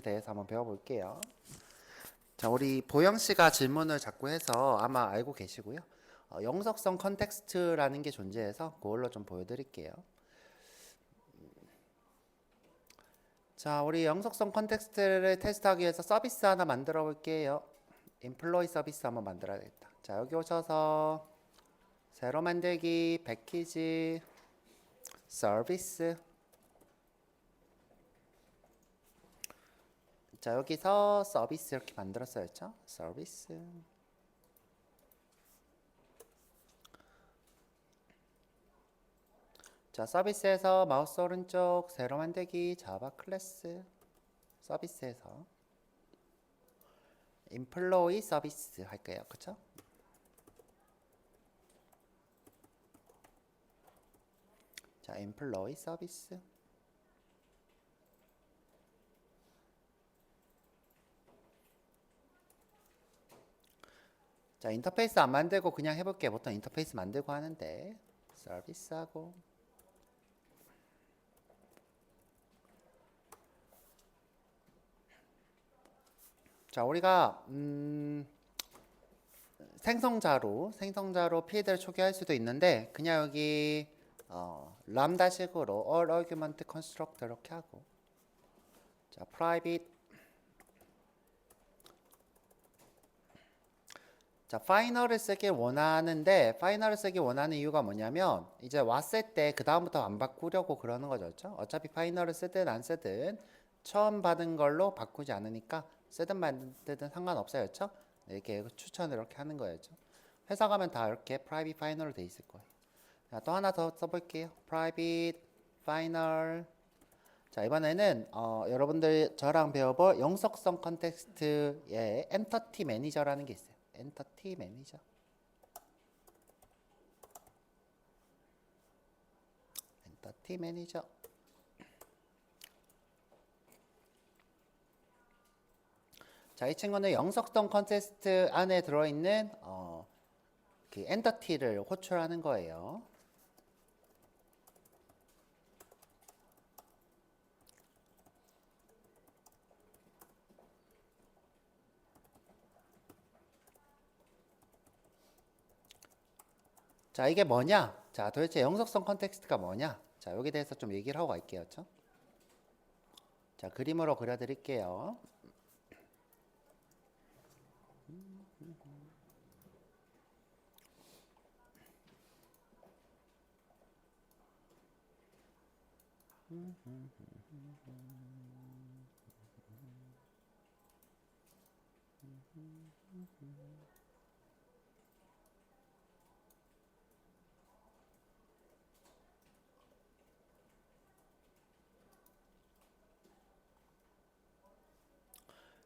대해서 한번 배워볼게요. 자, 우리 보영 씨가 질문을 자꾸 해서 아마 알고 계시고요. 영속성 컨텍스트라는 게 존재해서 그걸로 좀 보여드릴게요. 자, 우리 영속성 컨텍스트를 테스트하기 위해서 서비스 하나 만들어 볼게요. 인플로이 서비스 한번 만들어야겠다. 자, 여기 오셔서 새로 만들기, 패키지, 서비스. 자, 여기서 서비스 이렇게 만들었어야죠. 서비스. 자, 서비스에서 마우스 오른쪽 새로 만들기 자바 클래스 서비스에서 인플로이 서비스 할게요. 그쵸? 자, 인플로이 서비스. 자, 인터페이스 안 만들고 그냥 해볼게요. 보통 인터페이스 만들고 하는데 서비스하고 자, 우리가 생성자로 필드를 초기화할 수도 있는데 그냥 여기 람다식으로 all argument construct 이렇게 하고 자, private 자, 파이널을 쓰길 원하는데 파이널을 쓰길 원하는 이유가 뭐냐면 이제 왔을 때 그 다음부터 안 바꾸려고 그러는 거죠. 그렇죠? 어차피 파이널을 쓰든 안 쓰든 처음 받은 걸로 바꾸지 않으니까 쓰든 말든 상관없어요. 그렇죠? 이렇게 추천을 이렇게 하는 거였죠. 회사 가면 다 이렇게 프라이빗 파이널로 돼 있을 거예요. 자, 또 하나 더 써볼게요. 프라이빗 파이널. 자, 이번에는 여러분들 저랑 배워볼 영속성 컨텍스트의 엔터티 매니저라는 게 있어요. 엔터티 매니저. 엔터티 매니저. 자, 이 친구는 영속성 컨텍스트 안에 들어있는 그 엔터티를 호출하는 거예요. 자, 이게 뭐냐? 자, 도대체 영속성 컨텍스트가 뭐냐? 자, 여기에 대해서 좀 얘기를 하고 갈게요. 그렇죠? 자, 그림으로 그려드릴게요.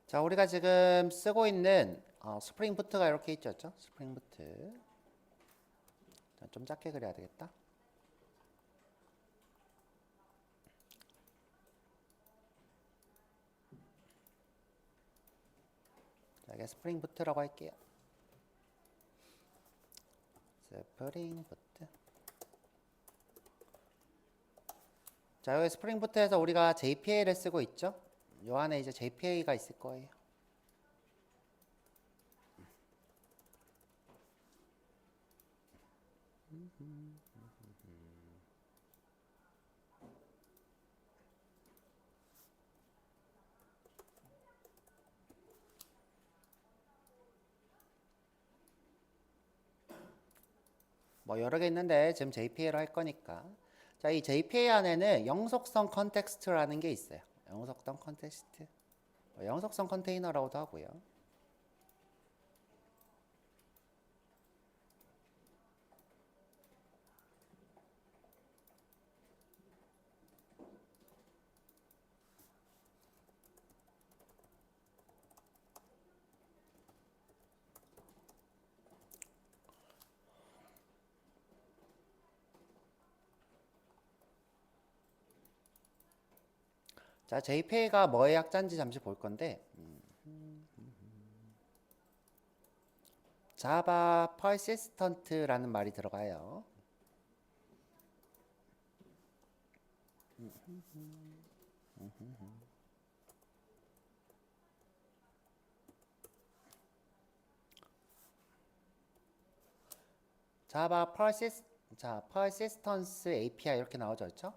자, 우리가 지금 쓰고 있는 스프링 부트가 이렇게 있죠. 스프링 부트. 자, 좀 작게 그려야 되겠다. 자, 이게 스프링 부트라고 할게요. 스프링 부트. 자, 여기 스프링 부트에서 우리가 JPA를 쓰고 있죠. 요 안에 이제 JPA가 있을 거예요. 뭐 여러 개 있는데 지금 JPA로 할 거니까. 자, 이 JPA 안에는 영속성 컨텍스트라는 게 있어요. 영속성 컨텍스트. 영속성 컨테이너라고도 하고요. 자, JPA가 뭐의 약자인지 잠시 볼 건데 자바 퍼시스턴트라는 말이 들어가요. 자바 persistence API 이렇게 나오죠, 그렇죠?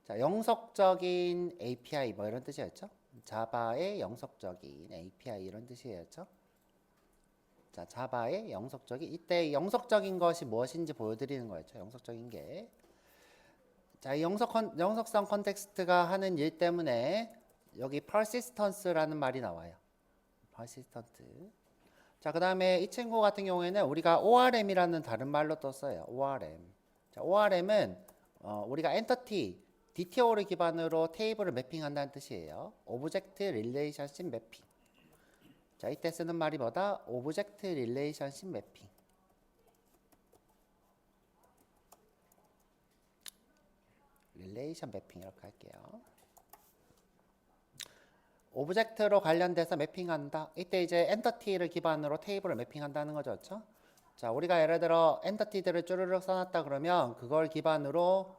자, 영속적인 API 뭐 이런 뜻이었죠? 자바의 영속적인 API 이런 뜻이었죠? 자, 자바의 영속적인 이때 영속적인 것이 무엇인지 보여드리는 거였죠. 영속적인 게. 자, 이 영속성 컨텍스트가 하는 일 때문에 여기 persistence라는 말이 나와요. persistent. 자, 그 다음에 이 친구 같은 경우에는 우리가 ORM이라는 다른 말로 또 써요. ORM. 자, ORM은 우리가 엔터티, DTO를 기반으로 테이블을 매핑한다는 뜻이에요. Object Relationship Mapping. 자, 이때 쓰는 말이 뭐다? Object Relationship Mapping. 릴레이션 매핑 이렇게 할게요. 오브젝트로 관련돼서 매핑한다. 이때 이제 엔터티를 기반으로 테이블을 매핑한다는 거죠. 그렇죠? 자, 우리가 예를 들어 엔터티들을 쭈르륵 써놨다 그러면 그걸 기반으로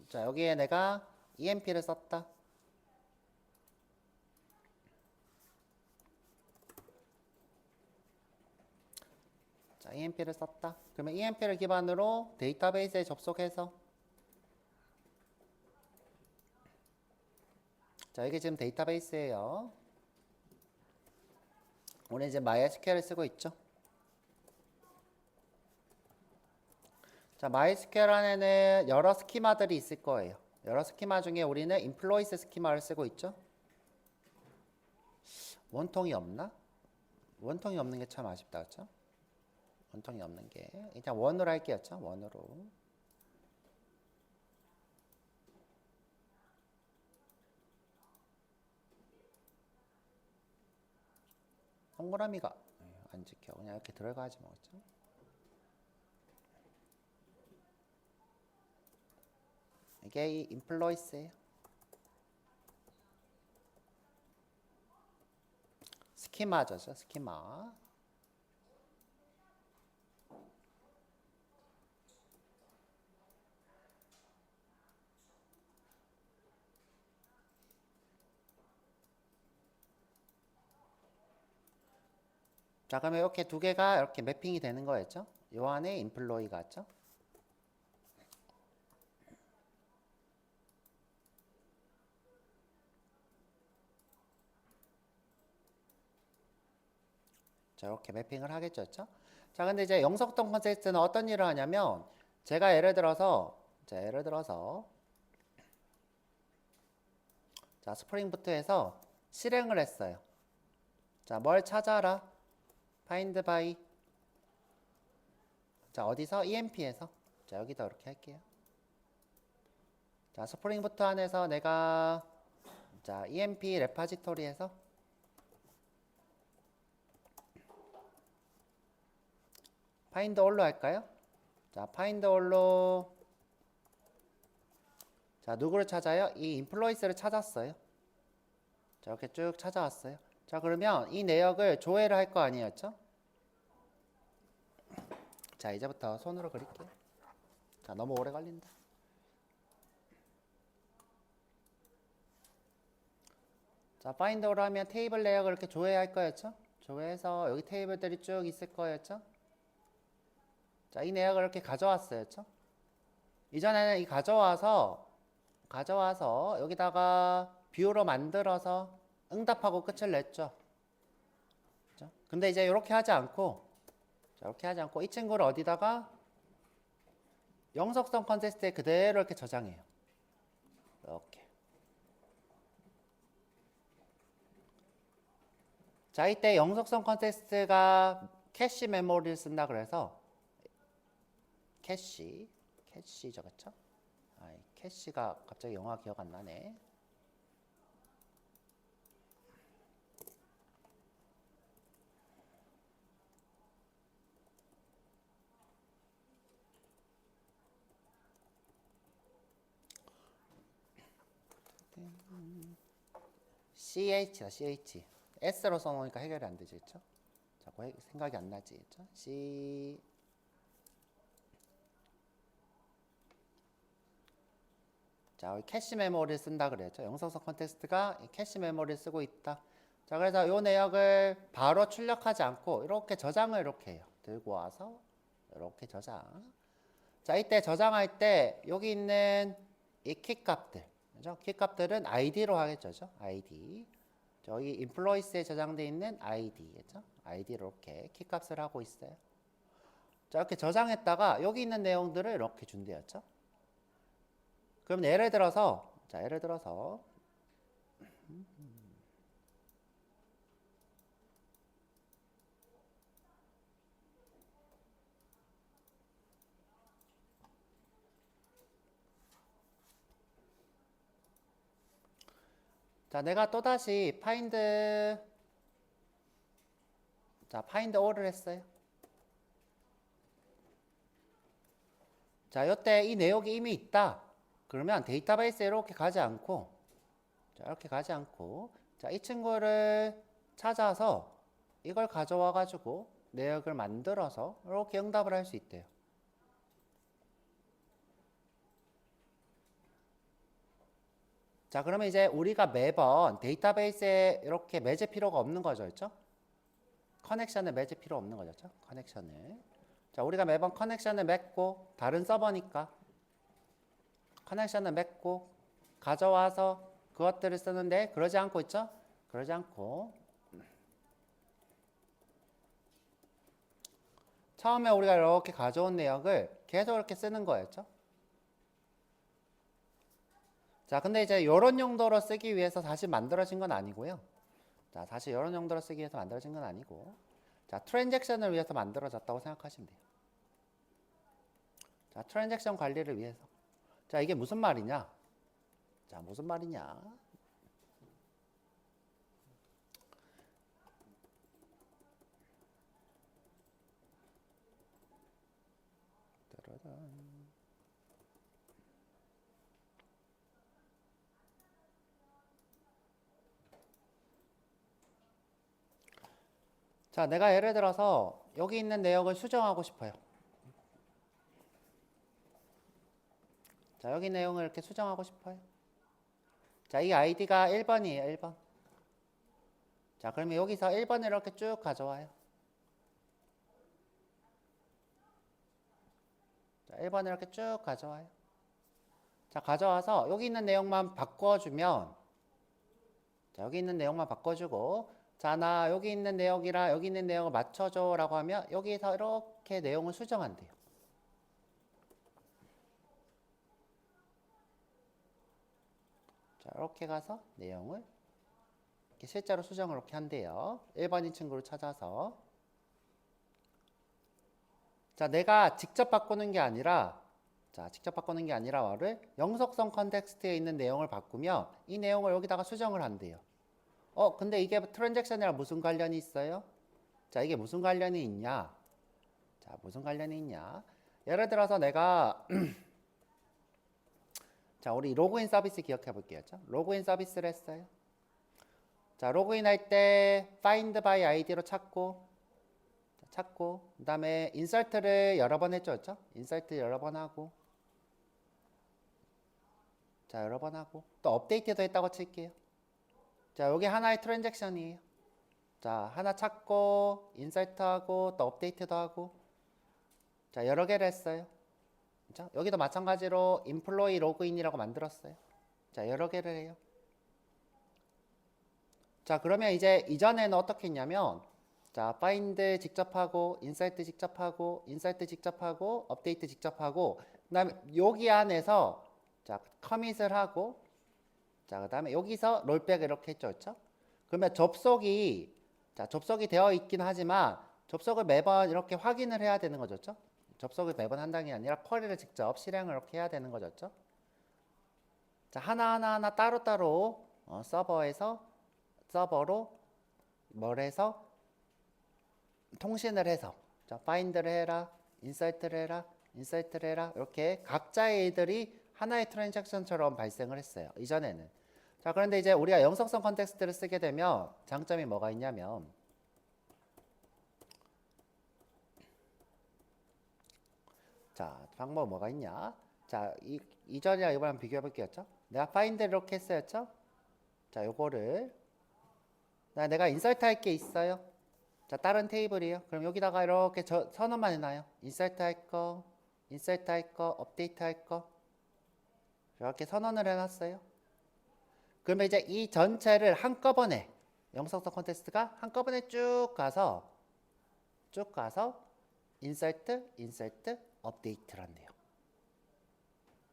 자, 여기에 내가 EMP를 썼다. 자, EMP를 썼다. 그러면 EMP를 기반으로 데이터베이스에 접속해서 자, 이게 지금 데이터베이스예요. 우리 이제 MySQL을 쓰고 있죠. 자, MySQL 안에는 여러 스키마들이 있을 거예요. 여러 스키마 중에 우리는 employees 스키마를 쓰고 있죠. 원통이 없나? 원통이 없는 게 참 아쉽다, 그렇죠? 원통이 없는 게 일단 원으로 할게요, 그렇죠? 원으로. 동그라미가 안 지켜. 그냥 이렇게 들어가지 뭐, 그렇죠? 이게 이 employees예요. 스키마죠, 스키마. 자, 그러면 이렇게 두 개가 이렇게 매핑이 되는 거였죠? 요 안에 employee가 있죠? 자, 이렇게 매핑을 하겠죠, 그렇죠? 자, 근데 이제 영속성 컨셉트는 어떤 일을 하냐면 제가 예를 들어서 자, 스프링부트에서 실행을 했어요. 자, 뭘 찾아라? find by 자, 어디서? EMP에서. 자, 여기다 이렇게 할게요. 자, 스프링부트 안에서 내가 자, EMP 레파지토리에서 find all로 할까요? 자, find all로 자, 누구를 찾아요? 이 employees를 찾았어요. 자, 이렇게 쭉 찾아왔어요. 자, 그러면 이 내역을 조회를 할 거 아니었죠? 자, 이제부터 손으로 그릴게요. 자, 너무 오래 걸린다. 자, find all로 하면 테이블 내역을 이렇게 조회할 거였죠? 조회해서 여기 테이블들이 쭉 있을 거였죠? 자, 이 내역을 이렇게 가져왔어요. 그렇죠? 이전에는 이 가져와서 여기다가 뷰로 만들어서 응답하고 끝을 냈죠. 그렇죠? 근데 이제 이렇게 하지 않고 자, 이렇게 하지 않고 이 친구를 어디다가 영속성 컨텍스트에 그대로 이렇게 저장해요. 이렇게. 자, 이때 영속성 컨텍스트가 캐시 메모리를 쓴다 그래서 캐시죠, 그렇죠? 캐시가 갑자기 영화 기억 안 나네. CH다, CH. S로 써놓으니까 해결이 안 되지, 그렇죠? 자꾸 생각이 안 나지, 그렇죠? 자, 캐시 메모리를 쓴다 그랬죠. 영속성 컨텍스트가 캐시 메모리를 쓰고 있다. 자, 그래서 이 내역을 바로 출력하지 않고 이렇게 저장을 이렇게 해요. 들고 와서 이렇게 저장. 자, 이때 저장할 때 여기 있는 이 키 값들, 그죠? 키 값들은 id로 하겠죠, 그죠? id. 저희 인플로이스에 저장돼 있는 id, 그죠? id로 이렇게 키 값을 하고 있어요. 자, 이렇게 저장했다가 여기 있는 내용들을 이렇게 준대였죠. 그럼 예를 들어서, 자, 예를 들어서 자, 내가 또다시 find 자, find all을 했어요. 자, 이때 이 내용이 이미 있다. 그러면 데이터베이스에 이렇게 가지 않고, 자, 이렇게 가지 않고, 자, 이 친구를 찾아서 이걸 가져와 가지고 내역을 만들어서 이렇게 응답을 할 수 있대요. 자, 그러면 이제 우리가 매번 데이터베이스에 이렇게 맺을 필요가 없는 거죠, 그렇죠? 커넥션을 맺을 필요 없는 거죠, 그렇죠? 커넥션을. 자, 우리가 매번 커넥션을 맺고 다른 서버니까 커넥션을 맺고 가져와서 그것들을 쓰는데 그러지 않고 있죠? 그러지 않고 처음에 우리가 이렇게 가져온 내역을 계속 이렇게 쓰는 거였죠. 자, 근데 이제 이런 용도로 쓰기 위해서 다시 만들어진 건 아니고요. 자, 다시 이런 용도로 쓰기 위해서 만들어진 건 아니고, 자, 트랜잭션을 위해서 만들어졌다고 생각하시면 돼요. 자, 트랜잭션 관리를 위해서. 자, 이게 무슨 말이냐? 자, 무슨 말이냐? 자, 내가 예를 들어서 여기 있는 내역을 수정하고 싶어요. 자, 여기 내용을 이렇게 수정하고 싶어요. 자, 이 아이디가 1번이에요, 1번. 자, 그러면 여기서 1번을 이렇게 쭉 가져와요. 자, 1번을 이렇게 쭉 가져와요. 자, 가져와서 여기 있는 내용만 바꿔주면, 자, 여기 있는 내용만 바꿔주고, 자, 나 여기 있는 내용이랑 여기 있는 내용을 맞춰줘 라고 하면 여기서 이렇게 내용을 수정한대요. 자, 이렇게 가서 내용을 이렇게 실제로 수정을 이렇게 한대요. 1번인 친구를 찾아서. 자, 내가 직접 바꾸는 게 아니라, 자, 직접 바꾸는 게 아니라 말을 영속성 컨텍스트에 있는 내용을 바꾸면 이 내용을 여기다가 수정을 한대요. 근데 이게 트랜잭션이랑 무슨 관련이 있어요? 자, 이게 무슨 관련이 있냐? 자, 무슨 관련이 있냐? 예를 들어서 내가 자, 우리 로그인 서비스 기억해 볼게요. 로그인 서비스를 했어요. 자, 로그인 할 때 find by id로 찾고 그다음에 인설트를 여러 번 했죠. 그렇죠? 인설트 여러 번 하고 자, 여러 번 하고 또 업데이트도 했다고 칠게요. 자, 여기 하나의 트랜잭션이에요. 자, 하나 찾고 인설트하고 또 업데이트도 하고 자, 여러 개를 했어요. 그렇죠? 여기도 마찬가지로 인플로이 로그인이라고 만들었어요. 자, 여러 개를 해요. 자, 그러면 이제 이전에는 어떻게 했냐면 자, find 직접 하고 인사이트 직접 하고 인사이트 직접 하고 업데이트 직접 하고 그다음에 여기 안에서 자, 커밋을 하고 자, 그다음에 여기서 롤백 이렇게 했죠. 그렇죠? 그러면 접속이 자, 접속이 되어 있긴 하지만 접속을 매번 이렇게 확인을 해야 되는 거죠. 그렇죠? 접속을 매번 한다는 게 아니라 쿼리를 직접 실행을 이렇게 해야 되는 거죠. 그렇죠? 자, 하나하나 따로따로 서버로 뭘 해서 통신을 해서 자, find를 해라, insert를 해라, insert를 해라 이렇게 각자의 일들이 하나의 트랜잭션처럼 발생을 했어요. 이전에는. 자, 그런데 이제 우리가 영속성 컨텍스트를 쓰게 되면 장점이 뭐가 있냐면 자, 방법 뭐가 있냐? 자, 이전이랑 이번랑 비교해 볼게요. 내가 find를 이렇게 했어요. 자, 요거를 내가 인서트 할 게 있어요. 자, 다른 테이블이에요. 그럼 여기다가 이렇게 선언만 해놔요. 인서트 할 거, 인서트 할 거, 업데이트 할 거. 이렇게 선언을 해놨어요. 그러면 이제 이 전체를 한꺼번에 영속성 콘테스트가 한꺼번에 쭉 가서 인서트, 인서트, 업데이트를 한대요.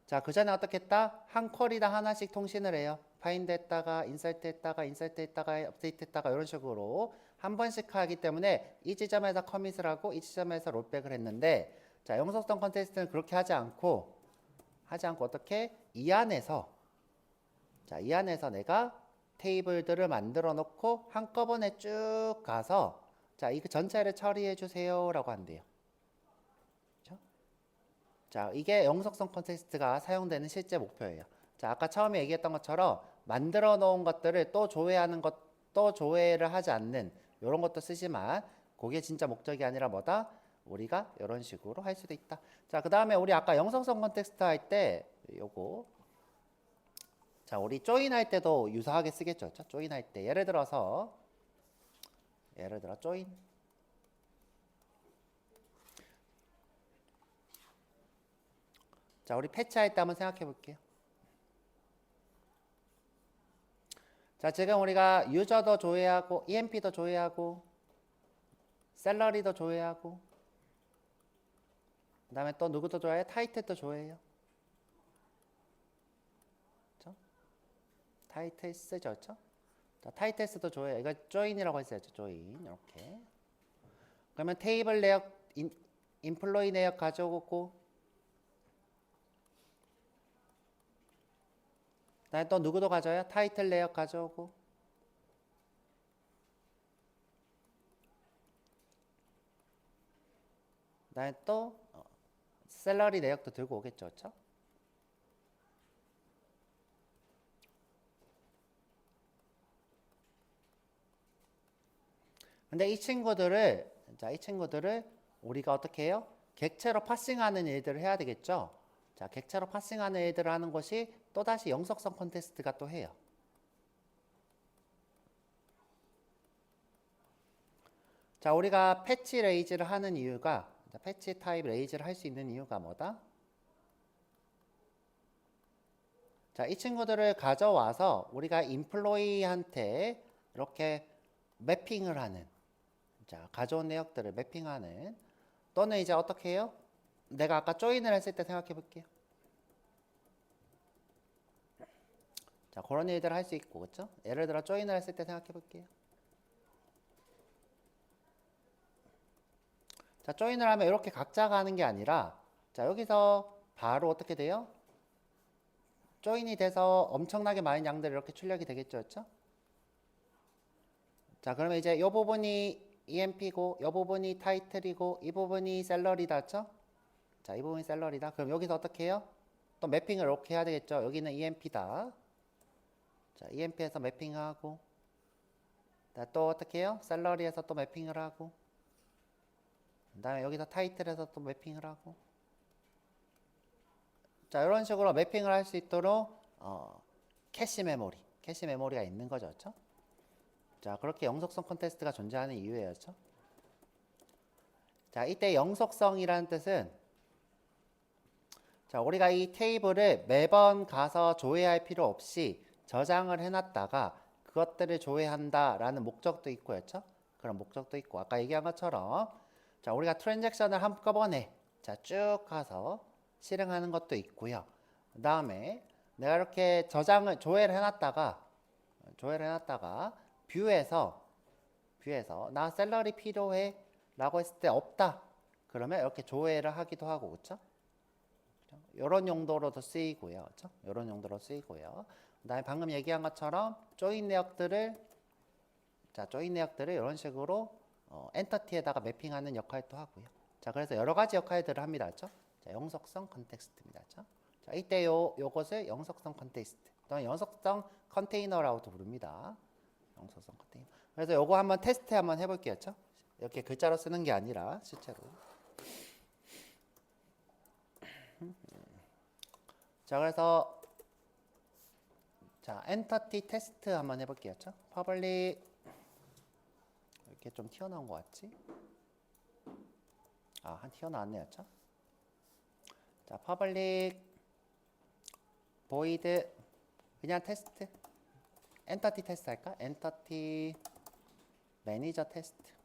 자, 그 전에 어떻게 했다? 한 쿼리당 하나씩 통신을 해요. 파인드 했다가 인서트 했다가 인서트 했다가 업데이트 했다가 이런 식으로 한 번씩 하기 때문에 이 지점에서 커밋을 하고 이 지점에서 롤백을 했는데, 자, 영속성 콘테스트는 그렇게 하지 않고 어떻게 이 안에서 내가 테이블들을 만들어 놓고 한꺼번에 쭉 가서 자, 이 전체를 처리해 주세요라고 한대요. 그렇죠? 자, 이게 영속성 콘테스트가 사용되는 실제 목표예요. 자, 아까 처음에 얘기했던 것처럼 만들어 놓은 것들을 또 조회하는 것도 조회를 하지 않는 이런 것도 쓰지만 그게 진짜 목적이 아니라 뭐다? 우리가 이런 식으로 할 수도 있다. 자, 그 다음에 우리 아까 영속성 콘텍스트 할 때 요거 자, 우리 조인 할 때도 유사하게 쓰겠죠. 그렇죠? 조인 할 때 예를 들어 조인 자, 우리 패치할 때 한번 생각해 볼게요. 자, 지금 우리가 유저도 조회하고 EMP도 조회하고 셀러리도 조회하고 그 다음에 또 누구도 조회해요? 타이틀도 조회해요. 그렇죠? 타이틀스죠. 그렇죠? 자, 타이틀스도 조회해요. 이거 조인이라고 했어야죠. 조인 이렇게. 그러면 테이블 내역 인플로이 내역 가져오고 그다음에 또 누구도 가져요? 타이틀 내역 가져오고 그다음에 또 셀러리 내역도 들고 오겠죠. 그렇죠? 근데 이 친구들을 우리가 어떻게 해요? 객체로 파싱하는 일들을 해야 되겠죠. 자, 객체로 파싱하는 일들을 하는 것이 또다시 영속성 콘테스트가 또 해요. 자, 우리가 패치 레이즈를 하는 이유가 패치 타입 레이즈를 할 수 있는 이유가 뭐다? 자, 이 친구들을 가져와서 우리가 인플로이한테 이렇게 매핑을 하는 자, 가져온 내역들을 매핑하는 또는 이제 어떻게 해요? 내가 아까 조인을 했을 때 생각해 볼게요. 자, 그런 일들을 할 수 있고, 그렇죠? 예를 들어 조인을 했을 때 생각해 볼게요. 자, 조인을 하면 이렇게 각자가 하는 게 아니라 자, 여기서 바로 어떻게 돼요? 조인이 돼서 엄청나게 많은 양들이 이렇게 출력이 되겠죠, 그렇죠? 자, 그러면 이제 이 부분이 EMP고, 이 부분이 타이틀이고, 이 부분이 셀러리다, 그렇죠? 자, 이 부분이 셀러리다. 그럼 여기서 어떻게 해요? 또 매핑을 이렇게 해야 되겠죠. 여기는 EMP다. 자, EMP에서 매핑하고, 자, 또 어떻게 해요? 셀러리에서 또 매핑을 하고, 그 다음에 여기서 타이틀에서 또 매핑을 하고, 자, 이런 식으로 매핑을 할 수 있도록 캐시 메모리가 있는 거죠, 그렇죠? 자, 그렇게 영속성 콘테스트가 존재하는 이유예요, 그렇죠? 자, 이때 영속성이라는 뜻은 자, 우리가 이 테이블을 매번 가서 조회할 필요 없이 저장을 해놨다가 그것들을 조회한다라는 목적도 있고, 그렇죠? 그런 목적도 있고, 아까 얘기한 것처럼 자, 우리가 트랜잭션을 한꺼번에 자, 쭉 가서 실행하는 것도 있고요. 그 다음에 내가 이렇게 조회를 해놨다가 뷰에서 나 셀러리 필요해 라고 했을 때 없다. 그러면 이렇게 조회를 하기도 하고, 그렇죠? 이런 용도로도 쓰이고요. 그렇죠? 이런 용도로 쓰이고요. 그다음에 방금 얘기한 것처럼 조인 내역들을 이런 식으로 엔터티에다가 매핑하는 역할도 하고요. 자, 그래서 여러 가지 역할들을 합니다. 그렇죠? 자, 영속성 컨텍스트입니다. 그렇죠? 자, 이때 요것을 영속성 컨텍스트 또는 영속성 컨테이너라고도 부릅니다. 영속성 컨테이너. 그래서 요거 한번 테스트 한번 해볼게요. 그렇죠? 이렇게 글자로 쓰는 게 아니라 실제로. 자, 그래서 자, 엔터티 테스트 한번 해볼게요. 그렇죠? 퍼블릭 이렇게 좀 튀어나온 것 같지? 아, 한 튀어나왔네요. 자, 퍼블릭 보이드 그냥 테스트 엔터티 테스트 할까? 엔터티 매니저 테스트.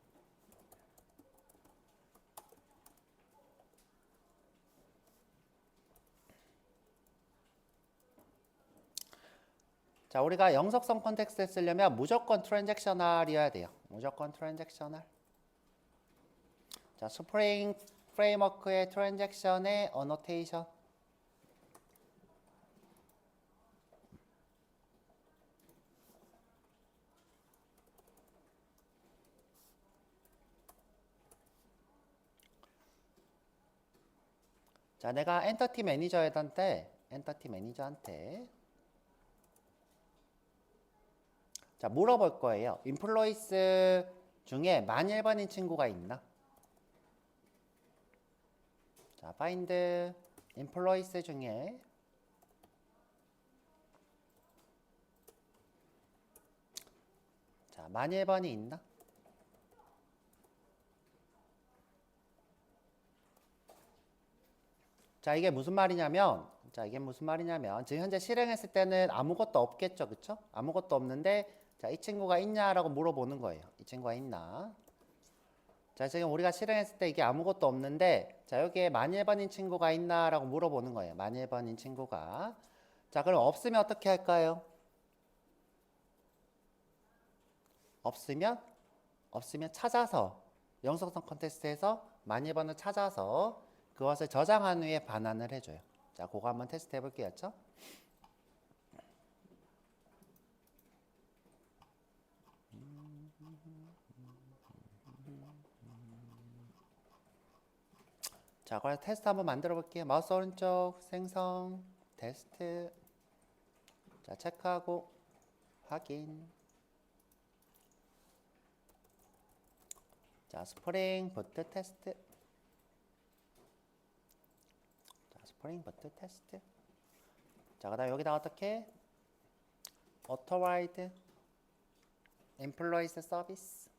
자, 우리가 영속성 컨텍스트에 쓰려면 무조건 트랜잭셔널이어야 돼요. 무조건 트랜잭셔널. 자, 스프링 프레임워크의 트랜잭션의 어노테이션. 자, 내가 엔터티 매니저한테 자, 물어볼 거예요. 인플로이스 중에 만 1번인 친구가 있나? 자, find employees 중에 자, 만 1번이 있나? 자, 이게 무슨 말이냐면 지금 현재 실행했을 때는 아무것도 없겠죠. 그쵸? 아무것도 없는데 자, 이 친구가 있냐라고 물어보는 거예요. 이 친구가 있나? 자, 지금 우리가 실행했을 때 이게 아무것도 없는데 자, 여기에 만 1번인 친구가 있나라고 물어보는 거예요. 만 1번인 친구가. 자, 그럼 없으면 어떻게 할까요? 없으면 찾아서 영속성 컨테스트에서 만 1번을 찾아서 그것을 저장한 후에 반환을 해줘요. 자, 그거 한번 테스트 해볼게요. 자, 그래서 테스트 한번 만들어 볼게요. 마우스 오른쪽 생성 테스트. 자, 체크하고 확인. 자, 스프링 부트 테스트. 자, 스프링 부트 테스트. 자, 그다음 여기다 어떻게 authorize employees service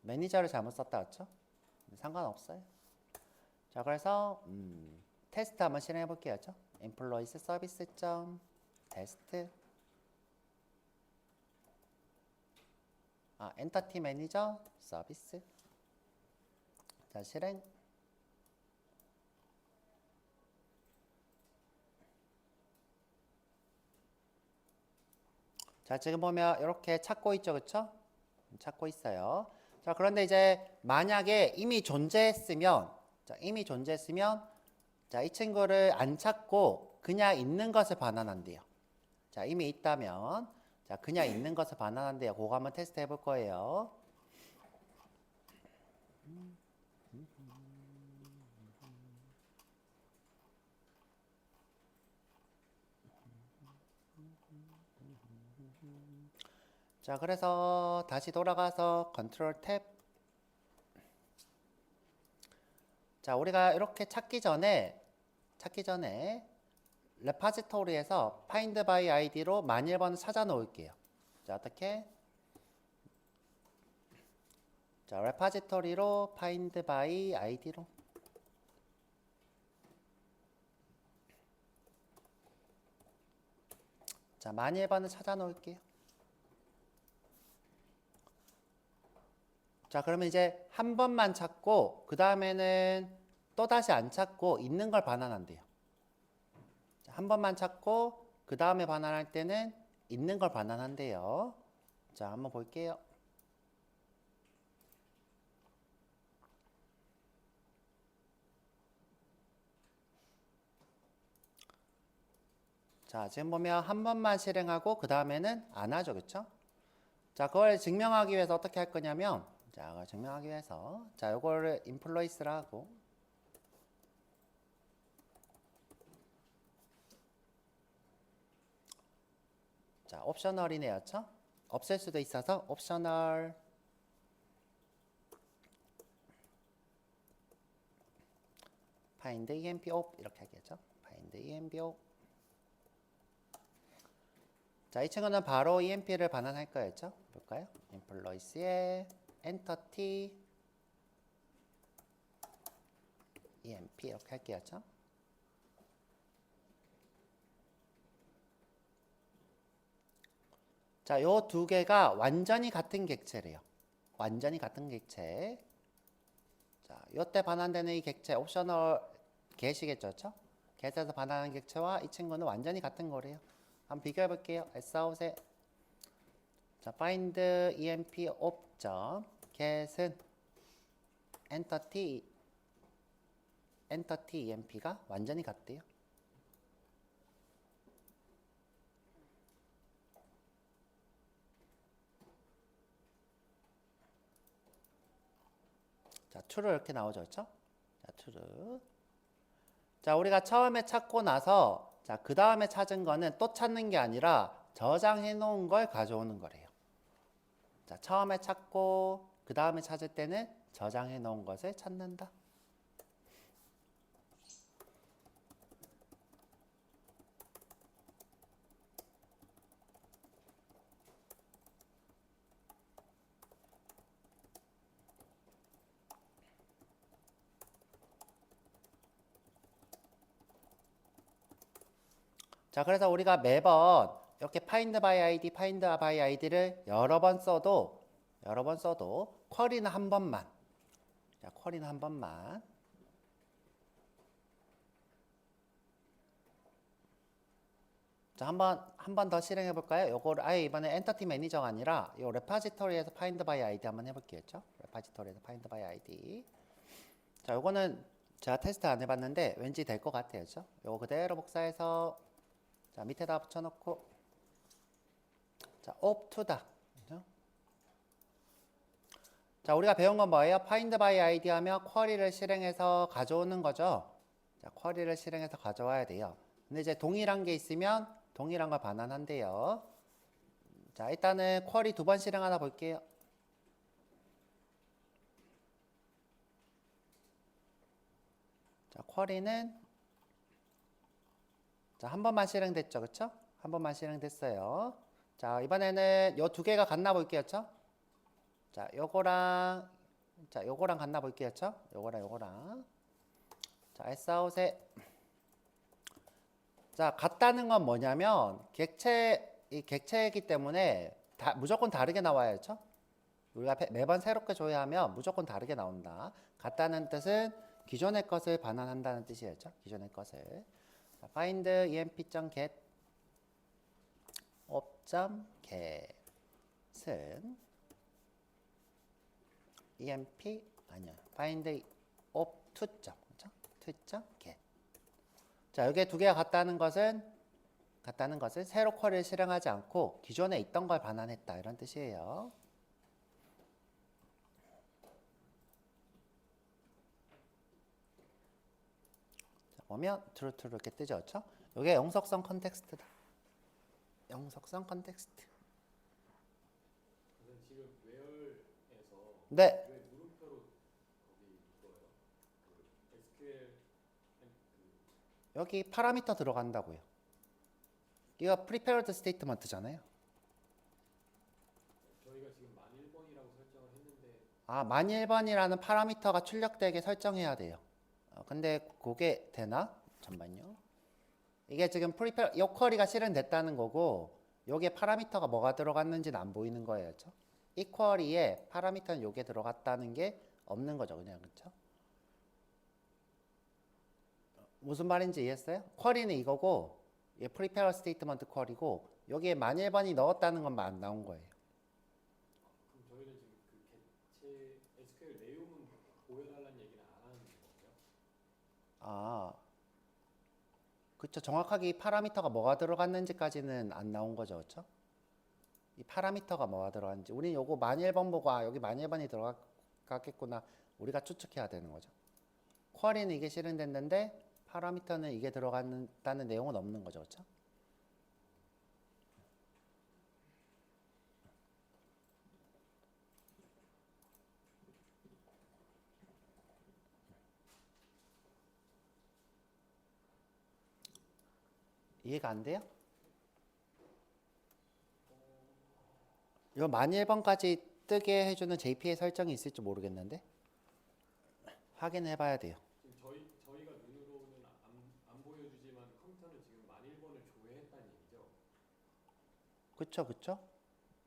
매니저를 잘못 썼다 그렇죠? 상관없어요. 자, 그래서 테스트 한번 실행해 볼게요. employees service 테스트. 아, 엔터티 매니저 서비스. 자, 실행. 자, 지금 보면 이렇게 찾고 있죠. 그쵸? 찾고 있어요. 자, 그런데 이제 만약에 이미 존재했으면 자, 이 친구를 안 찾고 그냥 있는 것을 반환한대요. 자, 이미 있다면 자, 그냥 있는 것을 반환한대요. 그거 한번 테스트 해볼 거예요. 자, 그래서 다시 돌아가서 컨트롤 탭. 자, 우리가 이렇게 찾기 전에 레파지토리에서 find by id로 만 1번을 찾아 놓을게요. 자, 어떻게? 자, 레파지토리로 find by id로. 자, 만 1번을 찾아 놓을게요. 자, 그러면 이제 한 번만 찾고 그 다음에는 또 다시 안 찾고 있는 걸 반환한대요. 자, 한 번만 찾고 그 다음에 반환할 때는 있는 걸 반환한대요. 자, 한번 볼게요. 자, 지금 보면 한 번만 실행하고 그 다음에는 안 하죠. 그쵸? 자, 그걸 증명하기 위해서 어떻게 할 거냐면 자, 그걸 증명하기 위해서 자, 요거를 인플로이스를 하고 자, 옵셔널이네요. 그쵸? 없앨 수도 있어서 옵셔널 find emp op 이렇게 하겠죠. find emp op. 자, 이 친구는 바로 emp를 반환할 거였죠. 볼까요? employees의 entity emp 이렇게 할게요. 죠 자, 요 두 개가 완전히 같은 객체래요. 완전히 같은 객체. 자, 요때 반환되는 이 객체 옵셔널 get이겠죠, 그렇죠? get에서 반환하는 객체와 이 친구는 완전히 같은 거래요. 한번 비교해 볼게요. Sout에 자, find emp op get은 entity emp가 완전히 같대요. 자, true 이렇게 나오죠, 그렇죠? 자, true. 자, 우리가 처음에 찾고 나서 자, 그 다음에 찾은 거는 또 찾는 게 아니라 저장해 놓은 걸 가져오는 거래요. 자, 처음에 찾고 그 다음에 찾을 때는 저장해 놓은 것을 찾는다. 자, 그래서 우리가 매번 이렇게 find by id, find by id를 여러 번 써도 쿼리는 한 번만. 자, 쿼리는 한 번만. 자, 한 번 더 실행해 볼까요? 요거를 아예 이번에 엔터티 매니저가 아니라 요 레파지토리에서 find by id 한번 해볼게요. 레파지토리에서 find by id. 자, 요거는 제가 테스트 안 해봤는데 왠지 될 것 같아요. 그죠? 요거 그대로 복사해서 자, 밑에다 붙여놓고 자, op to다. 그죠? 자, 우리가 배운 건 뭐예요? find by id 하면 쿼리를 실행해서 가져오는 거죠. 자, 쿼리를 실행해서 가져와야 돼요. 근데 이제 동일한 게 있으면 동일한 걸 반환한대요. 자, 일단은 쿼리 두 번 실행하다 볼게요. 자, 쿼리는 자, 한 번만 실행됐죠, 그렇죠? 한 번만 실행됐어요. 자, 이번에는 요 두 개가 같나 볼게요, 그렇죠? 자, 요거랑 같나 볼게요, 그렇죠? 요거랑 자, Sout에 자, 같다는 건 뭐냐면 이 객체이기 때문에 무조건 다르게 나와야 그렇죠? 우리가 매번 새롭게 조회하면 무조건 다르게 나온다. 같다는 뜻은 기존의 것을 반환한다는 뜻이에요. 그렇죠? 기존의 것을. 자, find emp.get op.get은 emp 아니야. find op2. 그렇죠? 2.get. 자, 여기 두 개가 같다는 것은 새로 쿼리를 실행하지 않고 기존에 있던 걸 반환했다 이런 뜻이에요. 자, 보면 true 이렇게 뜨죠, 그렇죠? 이게 영속성 컨텍스트다. 영속성 컨텍스트. 지금 where에서 네. 왜 물음표로 거기 이거예요? 그 SQL 여기 파라미터 들어간다고요. 이거 prepared statement잖아요. 저희가 지금 만 1번이라고 설정을 했는데 아, 만 1번이라는 파라미터가 출력되게 설정해야 돼요. 근데 그게 되나? 잠깐만요. 이게 지금 prepare 요 쿼리가 실행됐다는 거고 요게 파라미터가 뭐가 들어갔는지는 안 보이는 거예요. 그렇죠? 이 쿼리에 파라미터는 요게 들어갔다는 게 없는 거죠. 그냥 그렇죠? 무슨 말인지 이해했어요? 쿼리는 이거고 이게 prepare statement 쿼리고 여기에 만 1번이 넣었다는 것만 안 나온 거예요. 그럼 저희는 지금 그 객체 SQL 내용은 보여달라는 얘기는 안 하는 거예요? 아, 그쵸. 정확하게 이 파라미터가 뭐가 들어갔는지까지는 안 나온 거죠. 그쵸? 이 파라미터가 뭐가 들어갔는지. 우린 요거 만 1번 보고 아, 여기 만 1번이 들어갔겠구나. 우리가 추측해야 되는 거죠. 쿼리는 이게 실행됐는데 파라미터는 이게 들어갔다는 내용은 없는 거죠. 그쵸? 이해가 안 돼요? 이거 만 1번까지 뜨게 해주는 JPA 설정이 있을지 모르겠는데 확인해 봐야 돼요. 지금 저희가 눈으로는 안 보여주지만 컴퓨터는 지금 만 1번을 조회했다는 얘기죠. 그쵸, 그쵸?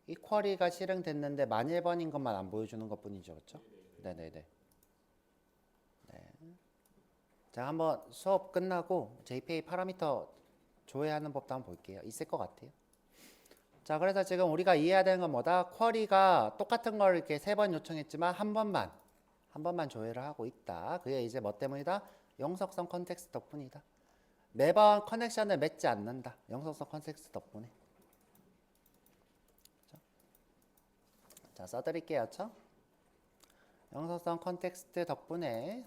이 쿼리가 실행됐는데 만 1번인 것만 안 보여주는 것 뿐이죠, 그쵸? 네네네. 자, 한번 수업 끝나고 JPA 파라미터 조회하는 법도 한번 볼게요. 있을 것 같아요. 자, 그래서 지금 우리가 이해해야 되는 건 뭐다? 쿼리가 똑같은 걸 이렇게 3번 요청했지만 한 번만 조회를 하고 있다. 그게 이제 뭐 때문이다? 영속성 컨텍스트 덕분이다. 매번 커넥션을 맺지 않는다. 영속성 컨텍스트 덕분에. 자, 써드릴게요. 쵸? 영속성 컨텍스트 덕분에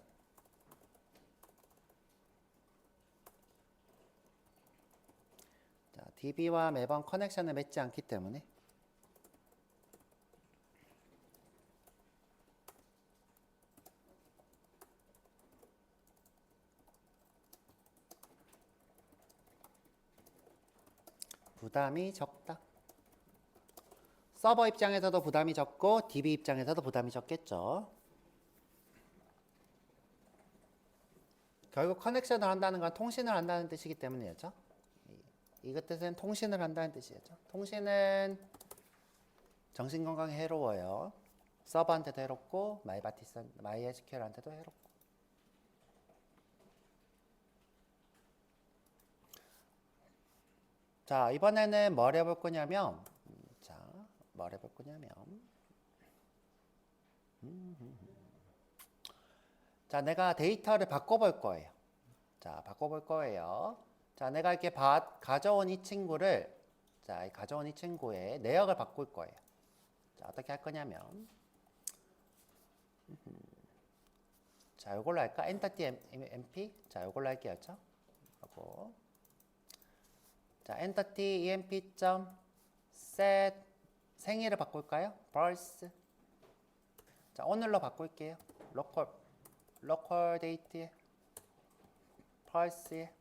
자, DB와 매번 커넥션을 맺지 않기 때문에 부담이 적다. 서버 입장에서도 부담이 적고 DB 입장에서도 부담이 적겠죠. 결국 커넥션을 한다는 건 통신을 한다는 뜻이기 때문이죠. 이 뜻은 통신을 한다는 뜻이죠. 통신은 정신건강에 해로워요. 서버한테도 해롭고 MySQL한테도 해롭고. 자, 이번에는 뭘 해볼 거냐면 자, 내가 데이터를 바꿔볼 거예요. 자, 바꿔볼 거예요. 자, 내가 이렇게 가져온 이 친구를 자, 가져온 이 친구의 내역을 바꿀 거예요. 자, 어떻게 할 거냐면 자, 이걸로 할까? 엔터티 mp 자, 이걸로 할게요. 죠 하고 자, 엔터티 emp.set 생일을 바꿀까요? birth 자, 오늘로 바꿀게요. local date에 birth에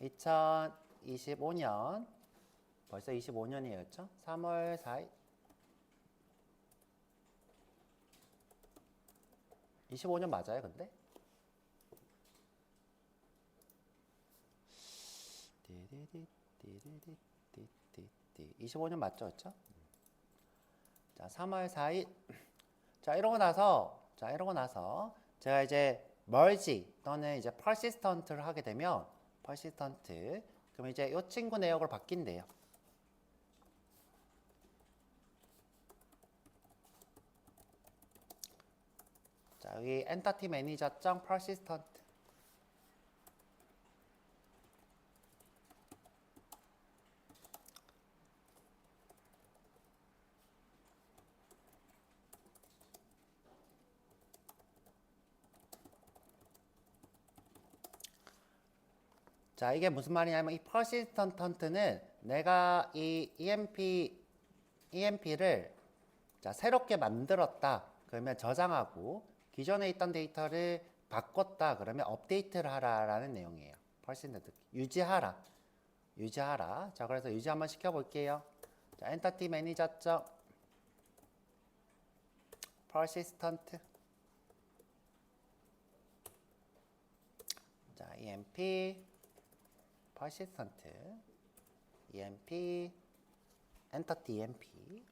2025년 벌써 25년이었죠? 3월 4일 25년 맞아요, 근데? 25년 맞죠, 그렇죠? 자, 3월 4일. 자, 이러고 나서 제가 이제 merge 또는 이제 persistent를 하게 되면 persistent 그럼 이제 이 친구 내역으로 바뀐대요. 자, 여기 entity manager.persistent 자, 이게 무슨 말이냐면 이 persistent는 내가 이 EMP를 자, 새롭게 만들었다. 그러면 저장하고 기존에 있던 데이터를 바꿨다. 그러면 업데이트를 하라라는 내용이에요. persistent 유지하라. 자, 그래서 유지 한번 시켜볼게요. 자, entity manager. persistent 자, EMP persistent EMP entity EMP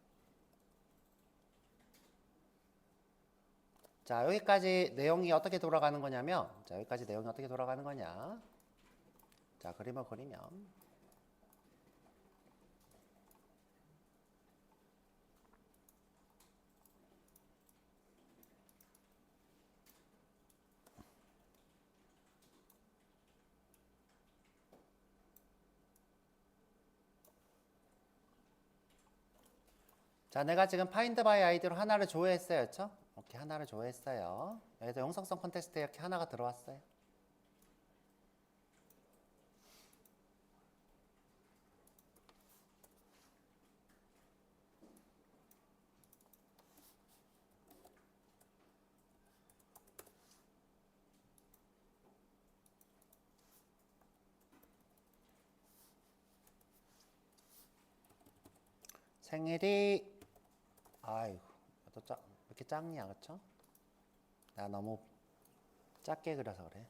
자, 여기까지 내용이 어떻게 돌아가는 거냐면 자, 여기까지 내용이 어떻게 돌아가는 거냐 자, 그림을 그리면 자, 내가 지금 find by id로 하나를 조회했어요. 그렇죠? 이렇게 하나를 조회했어요. 여기서 영속성 컨텍스트에 이렇게 하나가 들어왔어요. 생일이 아이고 또 왜 이렇게 작냐 그쵸? 나 너무 작게 그려서 그래.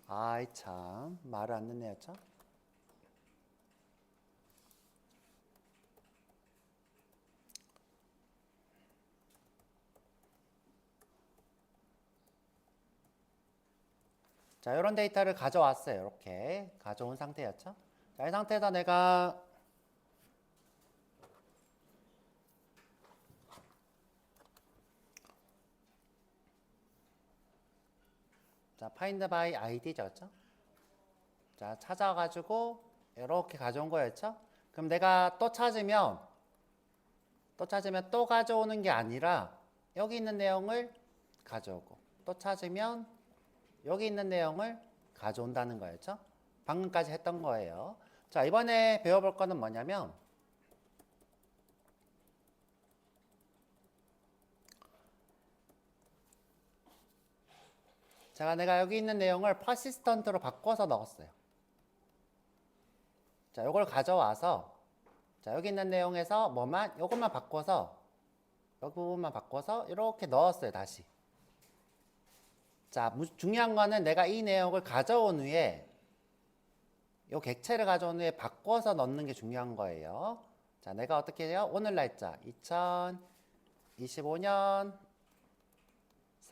아이 참 말을 안 듣네요 참. 자, 이런 데이터를 가져왔어요. 이렇게 가져온 상태였죠. 자, 이 상태에서 내가 자, find by id죠. 그렇죠? 자, 찾아가지고 이렇게 가져온 거였죠. 그럼 내가 또 찾으면 또 가져오는 게 아니라 여기 있는 내용을 가져오고 또 찾으면 여기 있는 내용을 가져온다는 거였죠. 방금까지 했던 거예요. 자, 이번에 배워볼 거는 뭐냐면 내가 여기 있는 내용을 persistent로 바꿔서 넣었어요. 자, 이걸 가져와서 자, 여기 있는 내용에서 요것만 바꿔서 여기 부분만 바꿔서 이렇게 넣었어요. 다시. 자, 중요한 거는 내가 이 내용을 가져온 후에 요 객체를 가져온 후에 바꿔서 넣는 게 중요한 거예요. 자, 내가 어떻게 해요? 오늘 날짜 2025년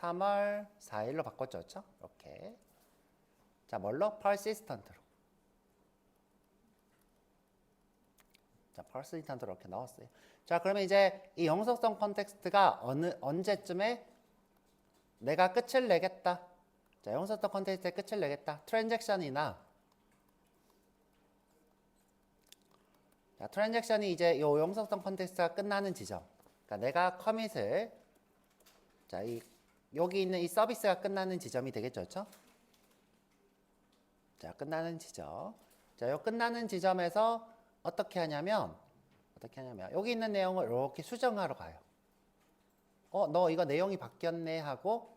3월 4일로 바꿨죠. 그렇죠? 이렇게. 자, 뭘로? persistent로. 자, persistent로 이렇게 넣었어요. 자, 그러면 이제 이 영속성 컨텍스트가 언제쯤에 내가 끝을 내겠다. 자, 영속성 컨텍스트의 끝을 내겠다. 트랜잭션이나 자, 트랜잭션이 이제 요 영속성 컨텍스트가 끝나는 지점. 그러니까 내가 커밋을 자, 여기 있는 이 서비스가 끝나는 지점이 되겠죠. 그렇죠? 자, 끝나는 지점. 자, 요 끝나는 지점에서 어떻게 하냐면 여기 있는 내용을 이렇게 수정하러 가요. 너 이거 내용이 바뀌었네 하고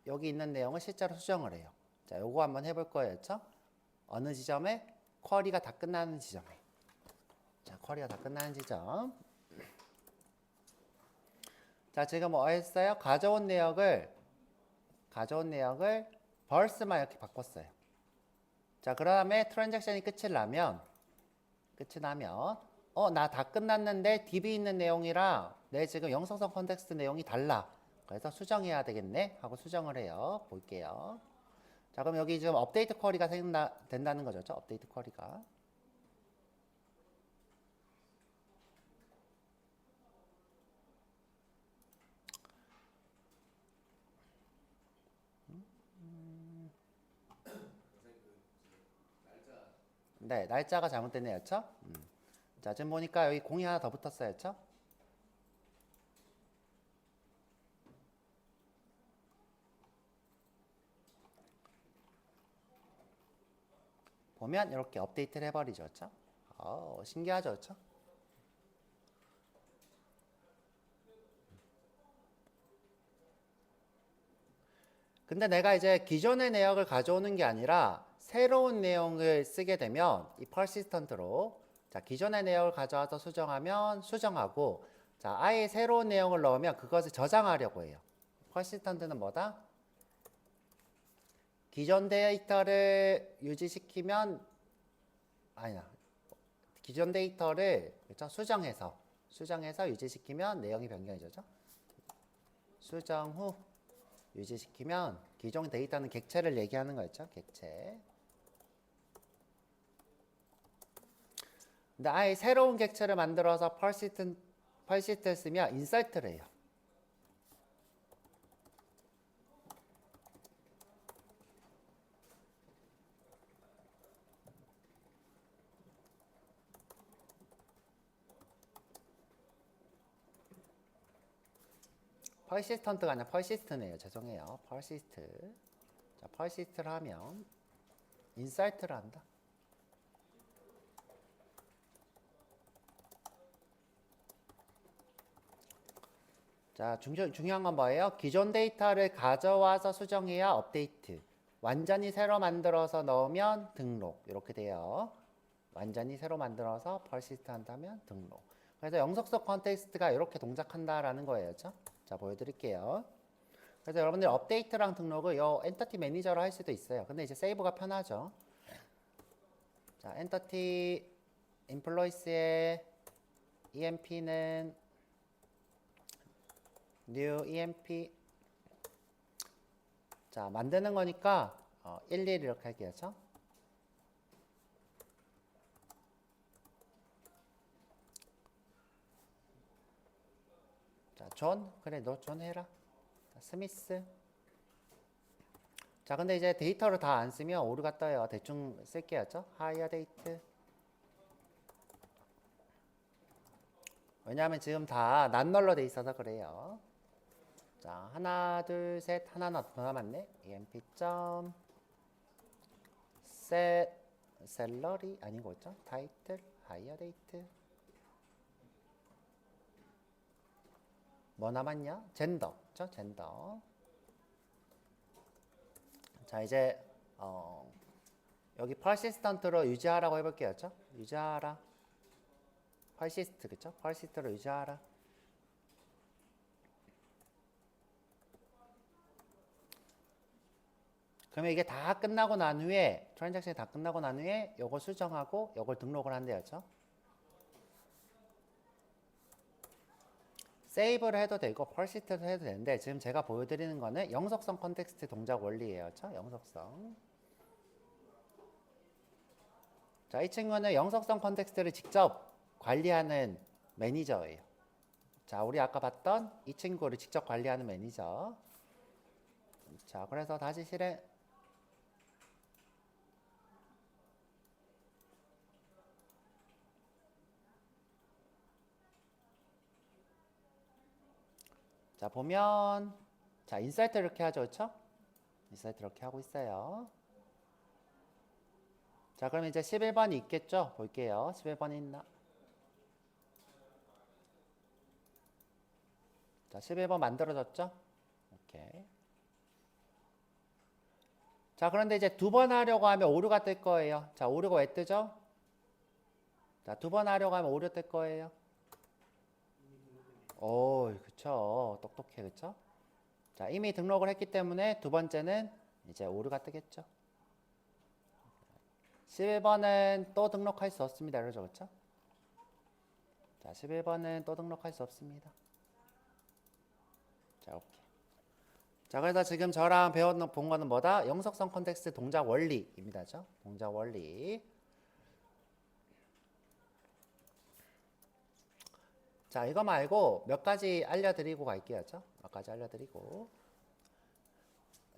여기 있는 내용을 실제로 수정을 해요. 자, 요거 한번 해볼 거예요. 그렇죠? 어느 지점에? 쿼리가 다 끝나는 지점에. 자, 쿼리가 다 끝나는 지점. 자, 지금 뭐 했어요? 가져온 내역을 벌스만 이렇게 바꿨어요. 자, 그 다음에 트랜잭션이 끝이 나면 나 다 끝났는데 DB 있는 내용이랑 내 지금 영속성 컨텍스트 내용이 달라. 그래서 수정해야 되겠네 하고 수정을 해요. 볼게요. 자, 그럼 여기 지금 업데이트 쿼리가 된다는 거죠. 업데이트 쿼리가. 네, 날짜가 잘못됐네요. 그렇죠? 자, 지금 보니까 여기 공이 하나 더 붙었어요. 그렇죠? 보면 이렇게 업데이트를 해버리죠. 그렇죠? 신기하죠. 그렇죠? 근데 내가 이제 기존의 내역을 가져오는 게 아니라 새로운 내용을 쓰게 되면 이 persistent로 자, 기존의 내역을 가져와서 수정하면 수정하고 자, 아예 새로운 내용을 넣으면 그것을 저장하려고 해요. persistent는 뭐다? 기존 데이터를 유지시키면 기존 데이터를 그렇죠? 수정해서 유지시키면 내용이 변경해지죠. 수정 후 유지시키면 기존 데이터는 객체를 얘기하는 거였죠. 객체. 근데 아예 새로운 객체를 만들어서 persistent 쓰면 insert를 해요. persistent가 아니라 persist네요. 죄송해요. persist. 자, persist를 하면 insert를 한다. 자, 중요한 건 뭐예요? 기존 데이터를 가져와서 수정해야 업데이트. 완전히 새로 만들어서 넣으면 등록. 이렇게 돼요. 완전히 새로 만들어서 persist 한다면 등록. 그래서 영속성 컨텍스트가 이렇게 동작한다라는 거예요. 그렇죠? 자, 보여드릴게요. 그래서 여러분들 업데이트랑 등록을 요 엔터티 매니저로 할 수도 있어요. 근데 이제 세이브가 편하죠. 자, 엔터티 employees의 emp는 new emp. 자, 만드는 거니까 11 이렇게 할게요. 그렇죠? 자, 존. 그래, 너 존 해라. 자, 스미스. 자, 근데 이제 데이터를 다 안 쓰면 오류가 떠요. 대충 쓸게요. 그렇죠? hire date. 왜냐하면 지금 다 난널로 돼 있어서 그래요. 자, 하나, 둘, 셋, 하나 더 남았네. emp 점 set salary 아니고 있죠? title hire date. 뭐 남았냐? 젠더, 그렇죠? 젠더. 자, 이제 여기 persistent로 유지하라고 해볼게요, 그렇죠? 유지하라. persist, 그렇죠? persist로 유지하라. 그러면 이게 다 끝나고 난 후에 트랜잭션이 다 끝나고 난 후에 요거 수정하고 요걸 등록을 한대요, 그렇죠? 세이브를 해도 되고 persist도 해도 되는데 지금 제가 보여드리는 거는 영속성 컨텍스트 동작 원리예요, 그렇죠? 영속성. 자, 이 친구는 영속성 컨텍스트를 직접 관리하는 매니저예요. 자, 우리 아까 봤던 이 친구를 직접 관리하는 매니저. 자, 그래서 다시 실행. 자, 보면 자, 인사이트 이렇게 하죠, 그렇죠? 인사이트 이렇게 하고 있어요. 자, 그럼 이제 11번이 있겠죠? 볼게요. 11번이 있나? 자, 11번 만들어졌죠? 오케이. 자, 그런데 이제 두 번 하려고 하면 오류가 뜰 거예요. 자, 오류가 왜 뜨죠? 자, 두 번 하려고 하면 오류 뜰 거예요. 오, 그쵸. 똑똑해, 그쵸? 자, 이미 등록을 했기 때문에 두 번째는 이제 오류가 뜨겠죠. 11번은 또 등록할 수 없습니다. 그러죠, 그쵸? 자, 11번은 또 등록할 수 없습니다. 자, 오케이. 자, 그래서 지금 저랑 본 거는 뭐다? 영속성 컨텍스트 동작 원리입니다. 그죠? 동작 원리. 자, 이거 말고 몇 가지 알려드리고 갈게요. 그죠? 몇 가지 알려드리고.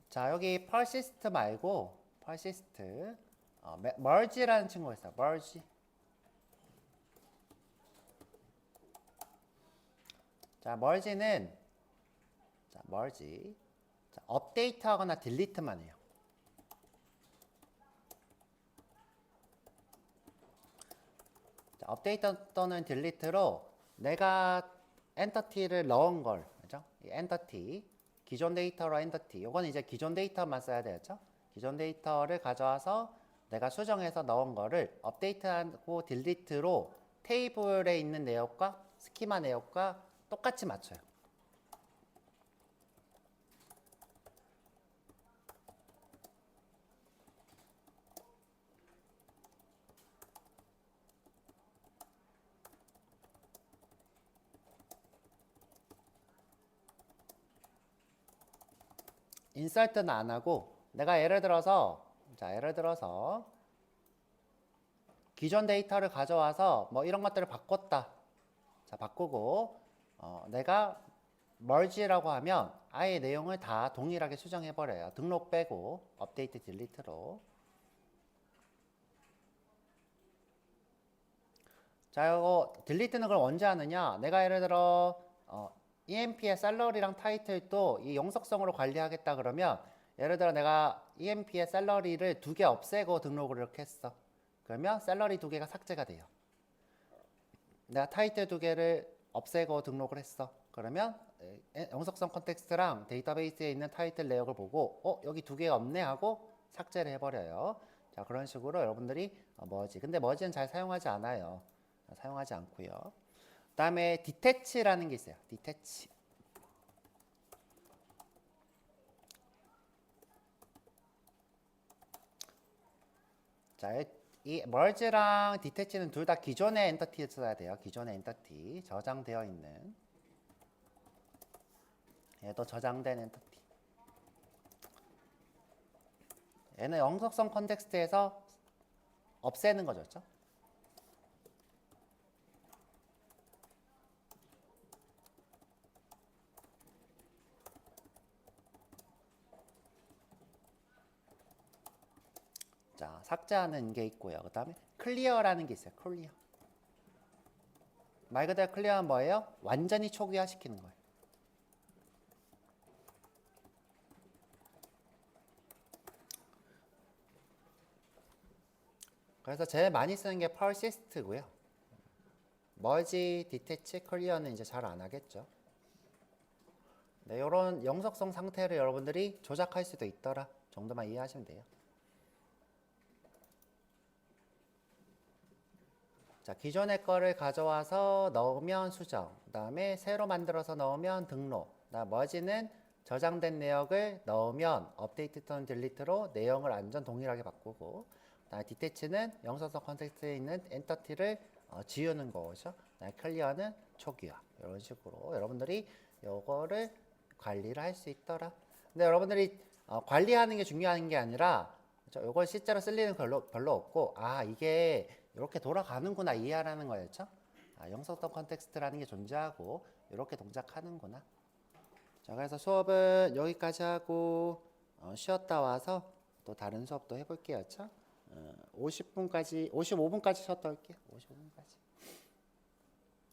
자, 여기 persist 말고 persist merge라는 친구가 있어요. merge. 자, merge는 자, merge. 자, 업데이트 하거나 딜리트만 해요. 자, 업데이트 또는 딜리트로 내가 엔터티를 넣은 걸, 그죠? 이 엔터티, 기존 데이터로 엔터티. 요건 이제 기존 데이터만 써야 되겠죠? 기존 데이터를 가져와서 내가 수정해서 넣은 거를 업데이트하고 딜리트로 테이블에 있는 내역과 스키마 내역과 똑같이 맞춰요. 인설트는 안 하고 내가 예를 들어서 기존 데이터를 가져와서 뭐 이런 것들을 바꿨다. 자, 바꾸고 내가 merge라고 하면 아예 내용을 다 동일하게 수정해 버려요. 등록 빼고 업데이트 딜리트로. 자, 이거 딜리트는 그럼 언제 하느냐? 내가 예를 들어 EMP의 셀러리랑 타이틀도 이 영속성으로 관리하겠다 그러면 예를 들어 내가 EMP의 셀러리를 2개 없애고 등록을 이렇게 했어. 그러면 셀러리 2개가 삭제가 돼요. 내가 타이틀 2개를 없애고 등록을 했어. 그러면 영속성 컨텍스트랑 데이터베이스에 있는 타이틀 내역을 보고 여기 두 개가 없네 하고 삭제를 해버려요. 자, 그런 식으로 여러분들이 머지. 근데 머지는 잘 사용하지 않아요. 사용하지 않고요. 그다음에 디태치라는 게 있어요. 디태치. 자, 이 merge랑 detach는 둘 다 기존의 엔터티에 써야 돼요. 기존의 엔터티 저장되어 있는 얘도 저장된 엔터티. 얘는 영속성 컨텍스트에서 없애는 거죠. 자, 삭제하는 게 있고요. 그 다음에 클리어라는 게 있어요. 클리어. 말 그대로 클리어는 뭐예요? 완전히 초기화시키는 거예요. 그래서 제일 많이 쓰는 게 persist고요. merge, detach, clear는 이제 잘 안 하겠죠. 네, 이런 영속성 상태를 여러분들이 조작할 수도 있더라 정도만 이해하시면 돼요. 자, 기존의 거를 가져와서 넣으면 수정, 그 다음에 새로 만들어서 넣으면 등록, 그다음 merge는 저장된 내역을 넣으면 업데이트 또는 딜리트로 내용을 완전 동일하게 바꾸고, 그다음 detach는 영속성 컨텍스트에 있는 엔터티를 지우는 거죠. 그다음 클리어는 초기화. 이런 식으로 여러분들이 요거를 관리를 할 수 있더라. 근데 여러분들이 관리하는 게 중요한 게 아니라 이걸 실제로 쓸 일은 별로 없고, 이게 이렇게 돌아가는구나 이해하라는 거였죠. 영속성 컨텍스트라는 게 존재하고 이렇게 동작하는구나. 자, 그래서 수업은 여기까지 하고 쉬었다 와서 또 다른 수업도 해볼게요. 50분까지 55분까지 쉬었다 올게요. 55분.